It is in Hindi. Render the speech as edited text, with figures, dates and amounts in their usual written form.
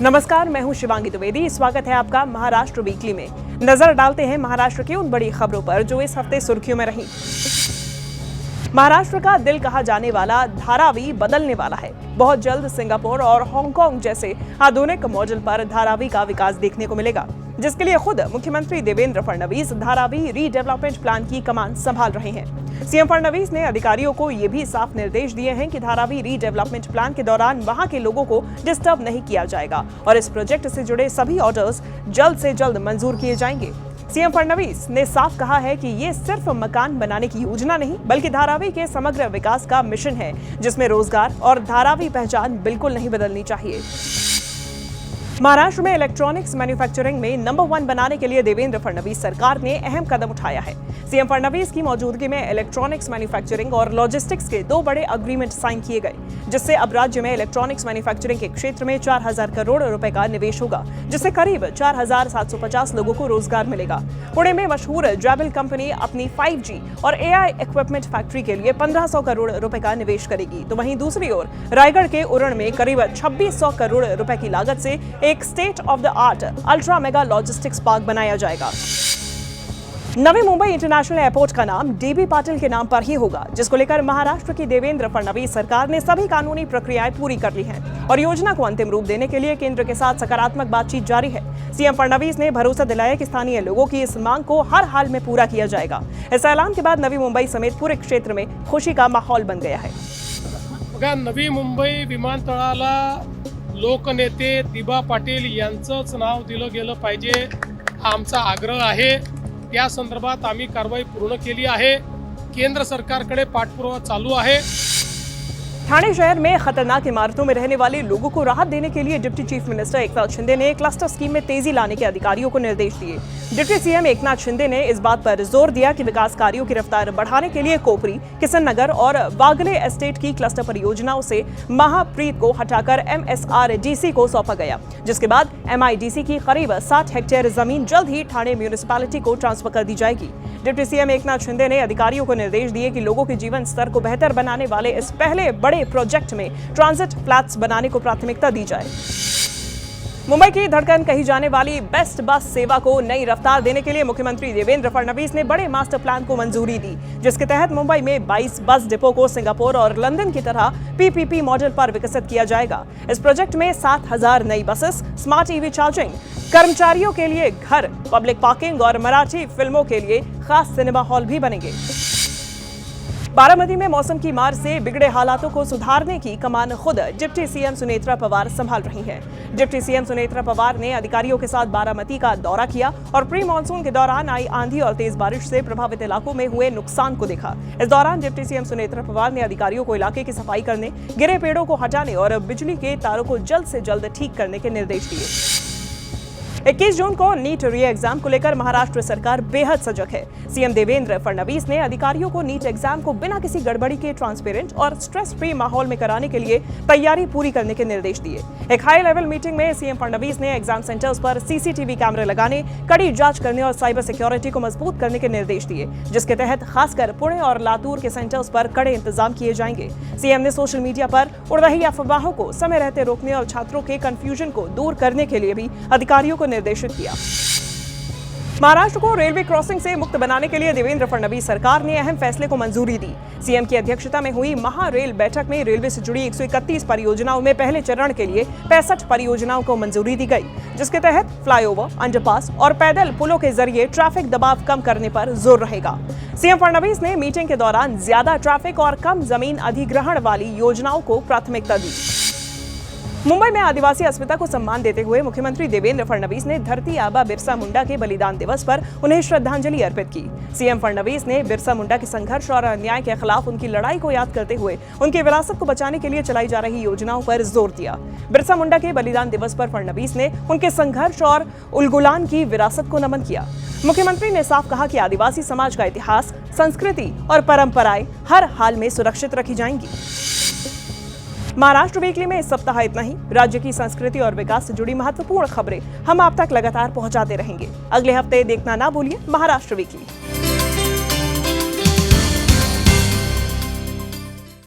नमस्कार, मैं हूं शिवांगी द्विवेदी। स्वागत है आपका महाराष्ट्र वीकली में। नजर डालते हैं महाराष्ट्र की उन बड़ी खबरों पर जो इस हफ्ते सुर्खियों में रही। महाराष्ट्र का दिल कहा जाने वाला धारावी बदलने वाला है। बहुत जल्द सिंगापुर और हांगकांग जैसे आधुनिक मॉडल पर धारावी का विकास देखने को मिलेगा, जिसके लिए खुद मुख्यमंत्री देवेंद्र फडणवीस धारावी रीडेवलपमेंट प्लान की कमान संभाल रहे हैं। सीएम फडणवीस ने अधिकारियों को ये भी साफ निर्देश दिए हैं कि धारावी रीडेवलपमेंट प्लान के दौरान वहां के लोगों को डिस्टर्ब नहीं किया जाएगा और इस प्रोजेक्ट से जुड़े सभी ऑर्डर्स जल्द से जल्द मंजूर किए जाएंगे। सीएम फडणवीस ने साफ कहा है कि ये सिर्फ मकान बनाने की योजना नहीं, बल्कि धारावी के समग्र विकास का मिशन है, जिसमें रोजगार और धारावी पहचान बिल्कुल नहीं बदलनी चाहिए। महाराष्ट्र में इलेक्ट्रॉनिक्स मैन्युफैक्चरिंग में नंबर 1 बनाने के लिए देवेंद्र फडणवीस सरकार ने अहम कदम उठाया है। सीएम फडणवीस की मौजूदगी में इलेक्ट्रॉनिक्स मैन्युफैक्चरिंग और लॉजिस्टिक्स के 2 बड़े अग्रीमेंट साइन किए गए, जिससे अब राज्य में इलेक्ट्रॉनिक्स मैन्युफैक्चरिंग के क्षेत्र में 4000 करोड़ रुपए का निवेश होगा, जिससे करीब 4750 लोगों को रोजगार मिलेगा। पुणे में मशहूर जैबल कंपनी अपनी 5G और AI इक्विपमेंट फैक्ट्री के लिए 1500 करोड़ रुपए का निवेश करेगी, तो वहीं दूसरी ओर रायगढ़ के उरण में करीब 2600 करोड़ रुपए की लागत से एक state of the art ultra mega logistics park बनाया जाएगा। नवी मुंबई इंटरनेशनल एयरपोर्ट का नाम डीबी पाटिल के नाम पर ही होगा, जिसको लेकर महाराष्ट्र की देवेंद्र फडणवीस सरकार ने सभी कानूनी प्रक्रियाएं पूरी कर ली हैं और योजना को अंतिम रूप देने के लिए केंद्र के साथ सकारात्मक बातचीत जारी है। सीएम फडणवीस ने भरोसा दिलाया कि स्थानीय लोगों की इस मांग को हर हाल में पूरा किया जाएगा। इस ऐलान के बाद नवी मुंबई समेत पूरे क्षेत्र में खुशी का माहौल बन गया है। नवी मुंबई विमानतळाला लोकनेते दिबा पाटील यांचंच नाव दिलं गेलं पाहिजे हा आमचा आग्रह आहे। त्या संदर्भात आम्ही कारवाई पूर्ण केली आहे। केंद्र सरकारकडे पाठपुरावा चालू आहे। ठाणे शहर में खतरनाक इमारतों में रहने वाले लोगों को राहत देने के लिए deputy chief minister Eknath Shinde ने क्लस्टर स्कीम में तेजी लाने के अधिकारियों को निर्देश दिए। डिप्टी सीएम एकनाथ शिंदे ने इस बात पर जोर दिया कि विकास कार्यों की रफ्तार बढ़ाने के लिए कोपरी, किशन नगर और वागले एस्टेट की क्लस्टर परियोजनाओं से महाप्रीत को हटाकर MSRDC को सौंपा गया, जिसके बाद MIDC की करीब 60 हेक्टेयर जमीन जल्द ही ठाणे म्यूनिसिपैलिटी को ट्रांसफर कर दी जाएगी। डिप्टी सीएम एकनाथ शिंदे ने अधिकारियों को निर्देश दिए कि लोगों के जीवन स्तर को बेहतर बनाने वाले इस पहले बड़े प्रोजेक्ट में ट्रांजिट फ्लैट्स बनाने को प्राथमिकता दी जाए। मुंबई की धड़कन कही जाने वाली बेस्ट बस सेवा को नई रफ्तार देने के लिए मुख्यमंत्री देवेंद्र फडणवीस ने बड़े मास्टर प्लान को मंजूरी दी, जिसके तहत मुंबई में 22 बस डिपो को सिंगापुर और लंदन की तरह PPP मॉडल पर विकसित किया जाएगा। इस प्रोजेक्ट में 7000 नई बसेस, स्मार्ट EV चार्जिंग, कर्मचारियों के लिए घर, पब्लिक पार्किंग और मराठी फिल्मों के लिए खास सिनेमा हॉल भी बनेंगे। बारामती में मौसम की मार से बिगड़े हालातों को सुधारने की कमान खुद डिप्टी सीएम सुनेत्रा पवार संभाल रही हैं। डिप्टी सीएम सुनेत्रा पवार ने अधिकारियों के साथ बारामती का दौरा किया और प्री मानसून के दौरान आई आंधी और तेज बारिश से प्रभावित इलाकों में हुए नुकसान को देखा। इस दौरान डिप्टी सीएम सुनेत्रा पवार ने अधिकारियों को इलाके की सफाई करने, गिरे पेड़ों को हटाने और बिजली के तारों को जल्द से जल्द ठीक करने के निर्देश दिए। 21 जून को नीट री एग्जाम को लेकर महाराष्ट्र सरकार बेहद सजग है। सीएम देवेंद्र फडणवीस ने अधिकारियों को नीट एग्जाम को बिना किसी गड़बड़ी के ट्रांसपेरेंट और स्ट्रेस फ्री माहौल में कराने के लिए तैयारी पूरी करने के निर्देश दिए। एक हाई लेवल मीटिंग में सीएम फडणवीस ने एग्जाम सेंटर्स पर CCTV कैमरे लगाने, कड़ी जांच करने और साइबर सिक्योरिटी को मजबूत करने के निर्देश दिए, जिसके तहत खासकर पुणे और लातूर के सेंटर्स पर कड़े इंतजाम किए जाएंगे। सीएम ने सोशल मीडिया पर उड़ रही अफवाहों को समय रहते रोकने और छात्रों के कंफ्यूजन को दूर करने के लिए भी अधिकारियों को निर्देशित किया। महाराष्ट्र को रेलवे क्रॉसिंग से मुक्त बनाने के लिए देवेंद्र फडणवीस सरकार ने अहम फैसले को मंजूरी दी। सीएम की अध्यक्षता में हुई महारेल बैठक में रेलवे से जुड़ी 131 परियोजनाओं में पहले चरण के लिए 65 परियोजनाओं को मंजूरी दी गई, जिसके तहत फ्लाईओवर, अंडरपास और पैदल पुलों के जरिए ट्रैफिक दबाव कम करने पर जोर रहेगा। सीएम फडणवीस ने मीटिंग के दौरान ज्यादा ट्रैफिक और कम जमीन अधिग्रहण वाली योजनाओं को प्राथमिकता दी। मुंबई में आदिवासी अस्मिता को सम्मान देते हुए मुख्यमंत्री देवेंद्र फडणवीस ने धरती आबा बिरसा मुंडा के बलिदान दिवस पर उन्हें श्रद्धांजलि अर्पित की। सीएम फडणवीस ने बिरसा मुंडा के संघर्ष और अन्याय के खिलाफ उनकी लड़ाई को याद करते हुए उनकी विरासत को बचाने के लिए चलाई जा रही योजनाओं पर जोर दिया। बिरसा मुंडा के बलिदान दिवस पर फडणवीस ने उनके संघर्ष और उलगुलान की विरासत को नमन किया। मुख्यमंत्री ने साफ कहा कि आदिवासी समाज का इतिहास, संस्कृति और परंपराएं हर हाल में सुरक्षित रखी जाएंगी। महाराष्ट्र वीकली में इस सप्ताह इतना ही। राज्य की संस्कृति और विकास से जुड़ी महत्वपूर्ण खबरें हम आप तक लगातार पहुंचाते रहेंगे। अगले हफ्ते देखना ना भूलिए महाराष्ट्र वीकली।